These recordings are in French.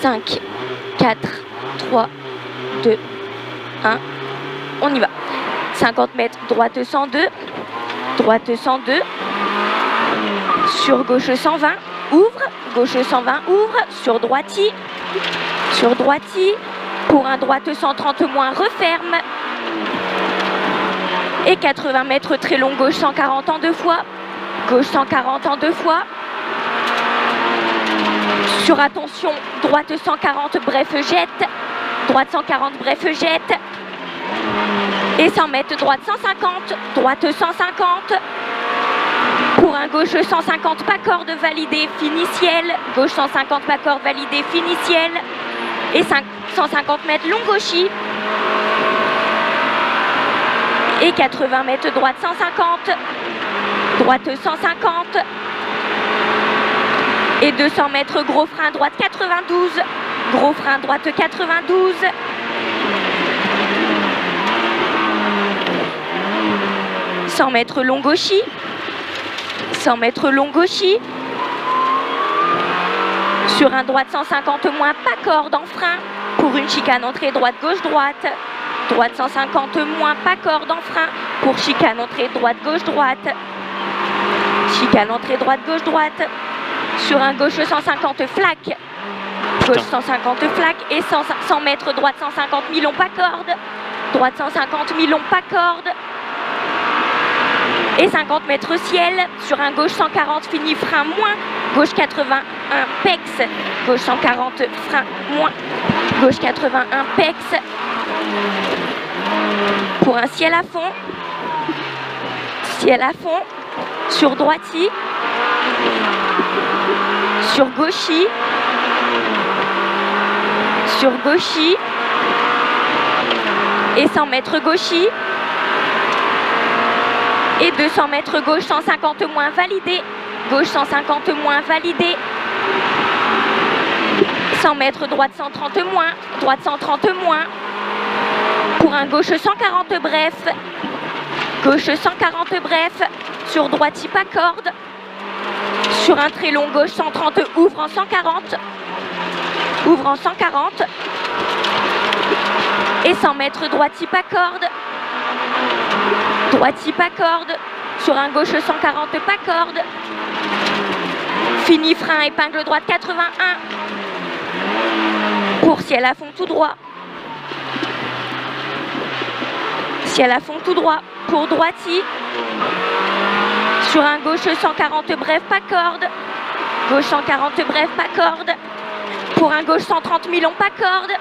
5, 4, 3, 2, 1. On y va. 50 mètres, droite 102. Droite 102. Sur gauche 120. Ouvre. Gauche 120, ouvre. Sur droiti. Sur droiti. Pour un droite 130 moins, referme. Et 80 mètres très long, gauche 140 en 2 fois. Gauche 140 en 2 fois. Sur attention, droite 140, bref, jette. Droite 140, bref, jette. Et 100 mètres, droite 150, droite 150. Pour un gauche 150, pas corde, validé, fini ciel. Gauche 150, pas corde, validé, fini ciel. Et 150 mètres, long gauchis. Et 80 mètres, droite 150. Droite 150. Et 200 mètres, gros frein, droite 92. Gros frein, droite 92. « 100 mètres long gauchis. 100 mètres long gauchis. Sur un droite 150 moins, pas corde en frein. Pour une chicane entrée droite, gauche, droite. Droite 150 moins, pas corde en frein. Pour chicane entrée droite, gauche, droite. Chicane entrée droite, gauche, droite. Sur un gauche 150 flaque. Gauche 150 flaque. Et 100 mètres droite 150 milon, pas corde. Droite 150 milon, pas corde. Et 50 mètres ciel. Sur un gauche 140 fini frein moins. Gauche 81 pex. Gauche 140 frein moins. Gauche 81 pex. Pour un ciel à fond. Ciel à fond. Sur droiti. Sur gauchis. Sur gauchis. Et 100 mètres gauchis. Et 200 mètres gauche 150 moins, validé. Gauche 150 moins, validé. 100 mètres droite 130 moins. Droite 130 moins. Pour un gauche 140 bref. Gauche 140 bref. Sur droiti, pas corde. Sur un très long, gauche 130, ouvre en 140. Ouvre en 140. Et 100 mètres droiti, pas corde. Droiti, pas corde. Sur un gauche 140, pas corde. Fini frein, épingle droite 81. Pour ciel à fond tout droit. Ciel à fond tout droit. Pour droiti. Sur un gauche 140 bref, pas corde. Gauche 140 bref, pas corde. Pour un gauche 130 milon, pas corde.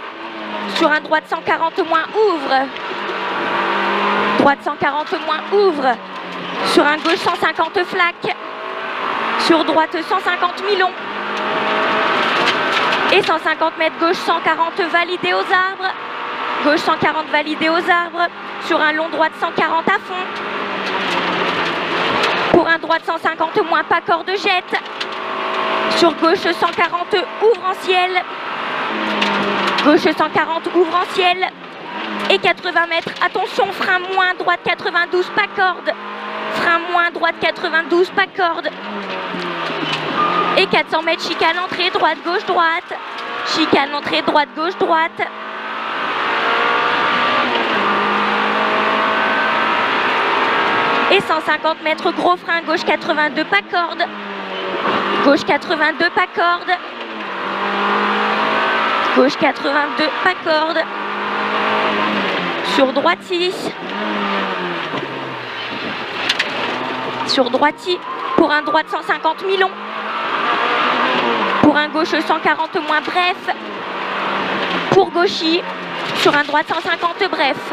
Sur un droite 140 moins, ouvre. Droite 140 moins, ouvre. Sur un gauche 150 flaque. Sur droite 150 milon. Et 150 mètres gauche 140 validé aux arbres. Gauche 140 validé aux arbres. Sur un long droite 140 à fond. Pour un droite 150 moins, pas corde, jette. Sur gauche 140, ouvre en ciel. Gauche 140, ouvre en ciel. Et 80 mètres, attention, frein moins, droite 92, pas corde. Frein moins, droite 92, pas corde. Et 400 mètres, chicane entrée, droite, gauche, droite. Chicane entrée, droite, gauche, droite. Et 150 mètres, gros frein, gauche 82, pas corde. Gauche 82, pas corde. Gauche 82, pas corde. Sur droiti. Sur droiti. Pour un droite 150 milon. Pour un gauche 140 moins, bref. Pour gauchis. Sur un droite 150 bref.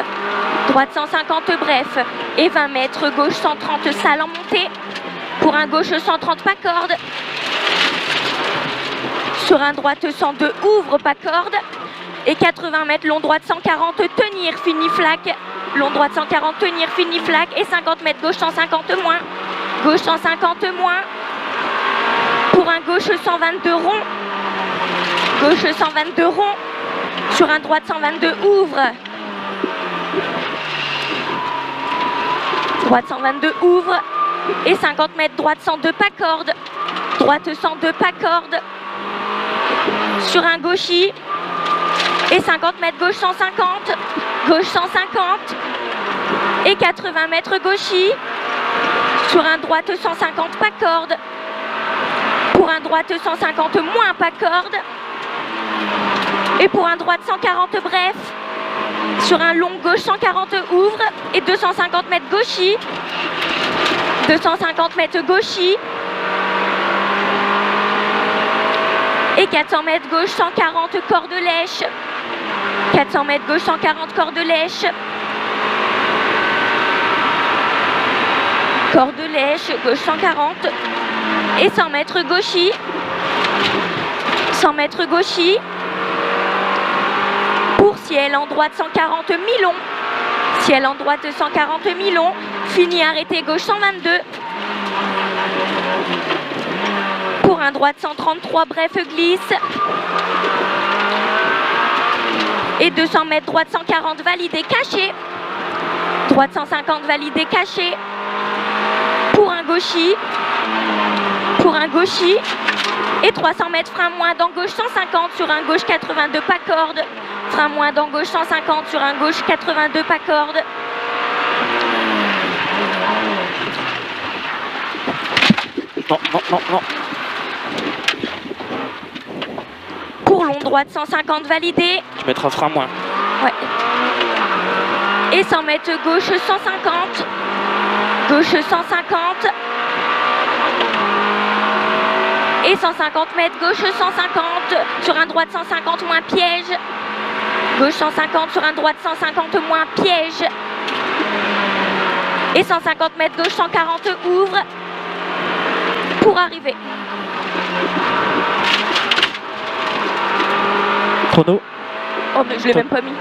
Droite 150 bref. Et 20 mètres, gauche 130, salle en montée. Pour un gauche 130, pas corde. Sur un droite 102, ouvre, pas corde. Et 80 mètres, long droite 140, tenir, fini flaque. Long droite 140, tenir, fini flaque. Et 50 mètres, gauche 150 moins. Gauche 150 moins. Pour un gauche 122 rond. Gauche 122 rond. Sur un droite 122, ouvre. Droite 122, ouvre. Et 50 mètres, droite 102, pas corde. Droite 102, pas corde. sur un gauchis. Et 50 mètres gauche 150, gauche 150. Et 80 mètres gauchis. Sur un droite 150 pas corde. Pour un droite 150 moins pas corde. Et pour un droite 140 bref. Sur un long gauche 140 ouvre. Et 250 mètres gauchis. 250 mètres gauchis. Et 400 mètres gauche 140 corde lèche. 400 mètres gauche 140 corde lèche. Corde lèche, gauche 140. Et 100 mètres gauchis. 100 mètres gauchis. Pour ciel en droite 140 mi-long. Ciel en droite 140 mi-long. Fini arrêté gauche 122. Pour un droite 133 bref glisse. Et 200 mètres droite 140 validé caché. Droite 150 validé caché. Pour un gauchis. Pour un gauchis. Et 300 mètres frein moins dans gauche 150 sur un gauche 82 pas corde. Frein moins dans gauche 150 sur un gauche 82 pas corde. Non, non, non, non. Pour long droite 150 validé. Tu mettras frein moins. Ouais. Et 100 mètres gauche 150. Gauche 150. Et 150 mètres gauche 150 sur un droite 150 moins piège. Gauche 150 sur un droite 150 moins piège. Et 150 mètres gauche 140 ouvre. Pour arriver. Chrono. Oh mais je l'ai même pas mis.